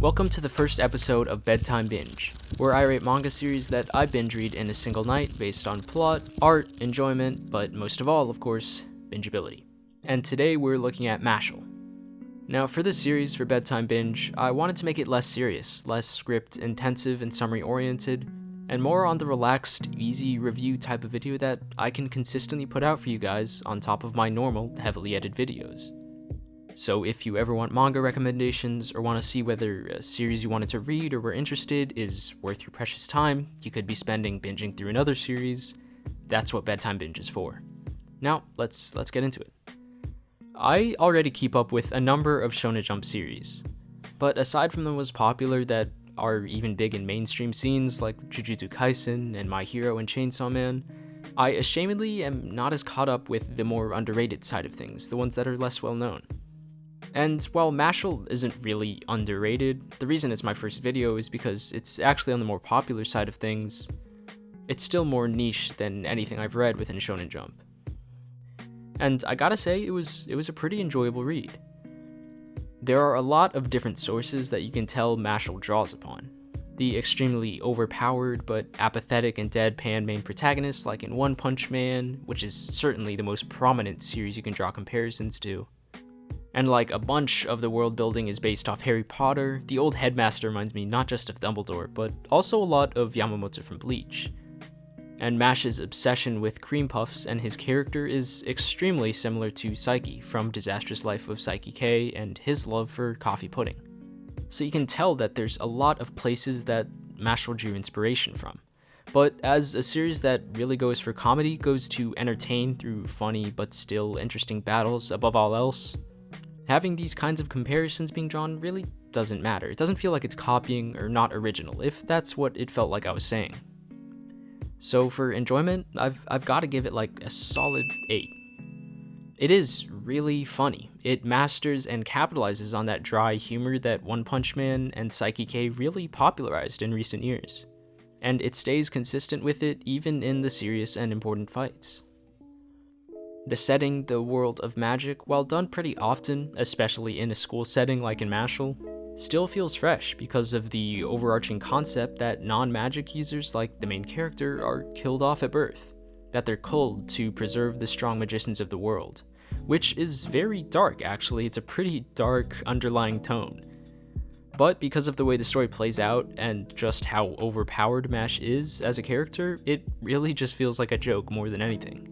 Welcome to the first episode of Bedtime Binge, where I rate manga series that I binge read in a single night based on plot, art, enjoyment, but most of all, of course, bingeability. And today we're looking at Mashle. Now, for this series for Bedtime Binge, I wanted to make it less serious, less script intensive and summary oriented, and more on the relaxed, easy review type of video that I can consistently put out for you guys on top of my normal, heavily edited videos. So if you ever want manga recommendations or want to see whether a series you wanted to read or were interested is worth your precious time you could be spending binging through another series, that's what Bedtime Binge is for. Now, let's get into it. I already keep up with a number of Shonen Jump series, but aside from the most popular that are even big in mainstream scenes like Jujutsu Kaisen and My Hero and Chainsaw Man, I ashamedly am not as caught up with the more underrated side of things, the ones that are less well known. And while Mashle isn't really underrated, the reason it's my first video is because it's actually on the more popular side of things. It's still more niche than anything I've read within Shonen Jump. And I gotta say, it was a pretty enjoyable read. There are a lot of different sources that you can tell Mashle draws upon. The extremely overpowered but apathetic and deadpan main protagonist like in One Punch Man, which is certainly the most prominent series you can draw comparisons to. And like a bunch of the world building is based off Harry Potter, the old headmaster reminds me not just of Dumbledore, but also a lot of Yamamoto from Bleach. And Mash's obsession with cream puffs and his character is extremely similar to Psyche from Disastrous Life of Psyche K and his love for coffee pudding. So you can tell that there's a lot of places that Mashle drew inspiration from. But as a series that really goes for comedy, goes to entertain through funny but still interesting battles above all else, having these kinds of comparisons being drawn really doesn't matter. It doesn't feel like it's copying or not original, if that's what it felt like I was saying. So for enjoyment, I've got to give it like a solid 8. It is really funny. It masters and capitalizes on that dry humor that One Punch Man and Psyche K really popularized in recent years. And it stays consistent with it even in the serious and important fights. The setting, the world of magic, while done pretty often, especially in a school setting like in Mashle, still feels fresh because of the overarching concept that non-magic users like the main character are killed off at birth, that they're culled to preserve the strong magicians of the world, which is very dark actually. It's a pretty dark underlying tone. But because of the way the story plays out and just how overpowered Mash is as a character, it really just feels like a joke more than anything.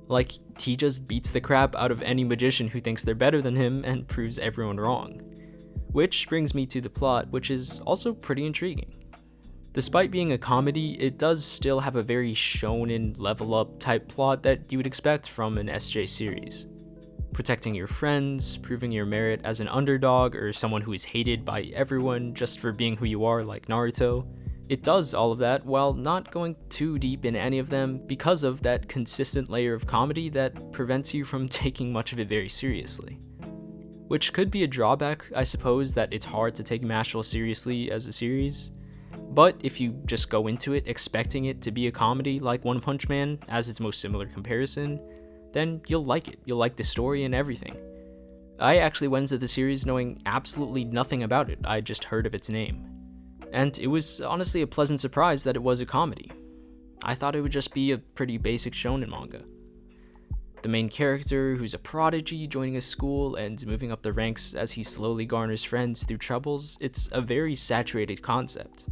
Like, he just beats the crap out of any magician who thinks they're better than him and proves everyone wrong. Which brings me to the plot, which is also pretty intriguing. Despite being a comedy, it does still have a very shonen level up type plot that you would expect from an SJ series. Protecting your friends, proving your merit as an underdog or someone who is hated by everyone just for being who you are like Naruto. It does all of that while not going too deep in any of them because of that consistent layer of comedy that prevents you from taking much of it very seriously. Which could be a drawback, I suppose, that it's hard to take Mashle seriously as a series. But if you just go into it expecting it to be a comedy like One Punch Man as its most similar comparison, then you'll like it. You'll like the story and everything. I actually went into the series knowing absolutely nothing about it. I just heard of its name. And it was honestly a pleasant surprise that it was a comedy. I thought it would just be a pretty basic shonen manga. The main character, who's a prodigy, joining a school and moving up the ranks as he slowly garners friends through troubles, it's a very saturated concept.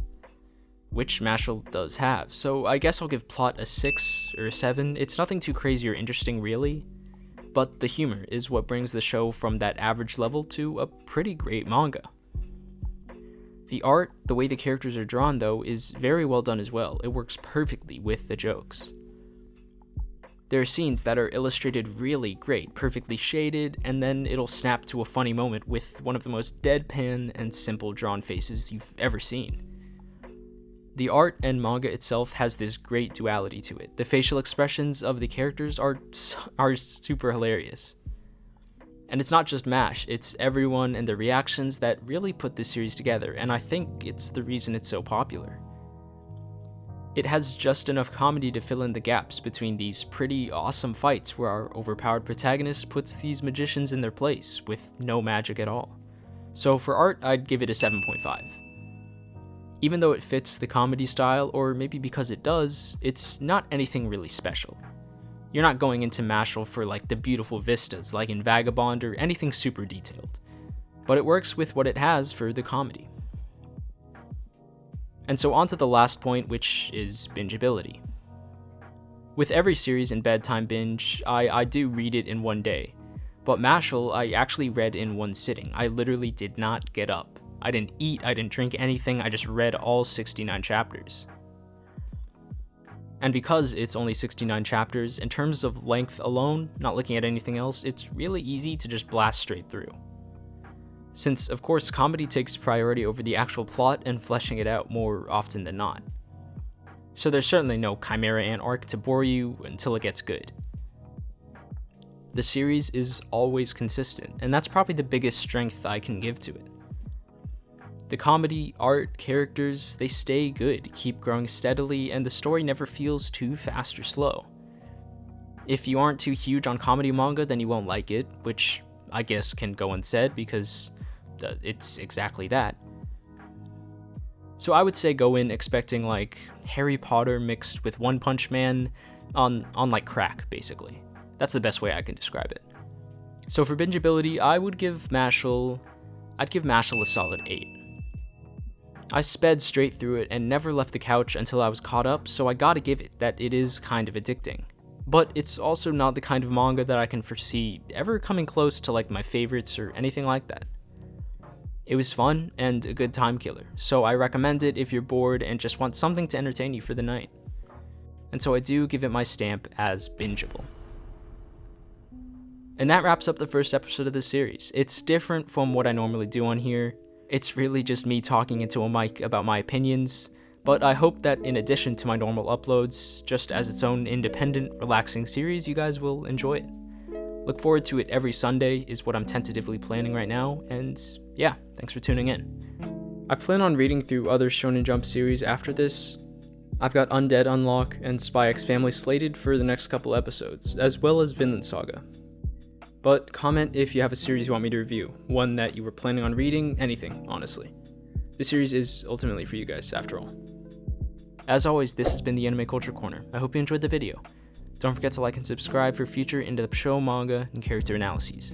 Which Mashle does have, so I guess I'll give plot a 6 or a 7. It's nothing too crazy or interesting really, but the humor is what brings the show from that average level to a pretty great manga. The art, the way the characters are drawn though, is very well done as well. It works perfectly with the jokes. There are scenes that are illustrated really great, perfectly shaded, and then it'll snap to a funny moment with one of the most deadpan and simple drawn faces you've ever seen. The art and manga itself has this great duality to it. The facial expressions of the characters are super hilarious. And it's not just Mash, it's everyone and the reactions that really put this series together, and I think it's the reason it's so popular. It has just enough comedy to fill in the gaps between these pretty awesome fights where our overpowered protagonist puts these magicians in their place with no magic at all. So for art, I'd give it a 7.5. Even though it fits the comedy style, or maybe because it does, it's not anything really special. You're not going into Mashle for like the beautiful vistas like in Vagabond or anything super detailed, but it works with what it has for the comedy. And so on to the last point, which is bingeability. With every series in Bedtime Binge, I do read it in one day, but Mashle I actually read in one sitting. I literally did not get up. I didn't eat, I didn't drink anything, I just read all 69 chapters. And because it's only 69 chapters, in terms of length alone, not looking at anything else, it's really easy to just blast straight through. Since, of course, comedy takes priority over the actual plot and fleshing it out more often than not. So there's certainly no Chimera Ant arc to bore you until it gets good. The series is always consistent, and that's probably the biggest strength I can give to it. The comedy, art, characters, they stay good, keep growing steadily, and the story never feels too fast or slow. If you aren't too huge on comedy manga, then you won't like it, which I guess can go unsaid because it's exactly that. So I would say go in expecting like Harry Potter mixed with One Punch Man on like crack, basically. That's the best way I can describe it. So for bingeability, I'd give Mashle a solid 8. I sped straight through it and never left the couch until I was caught up, so I gotta give it that it is kind of addicting. But it's also not the kind of manga that I can foresee ever coming close to like my favorites or anything like that. It was fun and a good time killer, so I recommend it if you're bored and just want something to entertain you for the night. And so I do give it my stamp as bingeable. And that wraps up the first episode of this series. It's different from what I normally do on here. It's really just me talking into a mic about my opinions, but I hope that in addition to my normal uploads, just as its own independent, relaxing series, you guys will enjoy it. Look forward to it every Sunday is what I'm tentatively planning right now, and yeah, thanks for tuning in. I plan on reading through other Shonen Jump series after this. I've got Undead Unlock and Spy X Family slated for the next couple episodes, as well as Vinland Saga. But comment if you have a series you want me to review, one that you were planning on reading, anything, honestly. The series is ultimately for you guys, after all. As always, this has been the Anime Culture Corner. I hope you enjoyed the video. Don't forget to like and subscribe for future in-depth show, manga, and character analyses.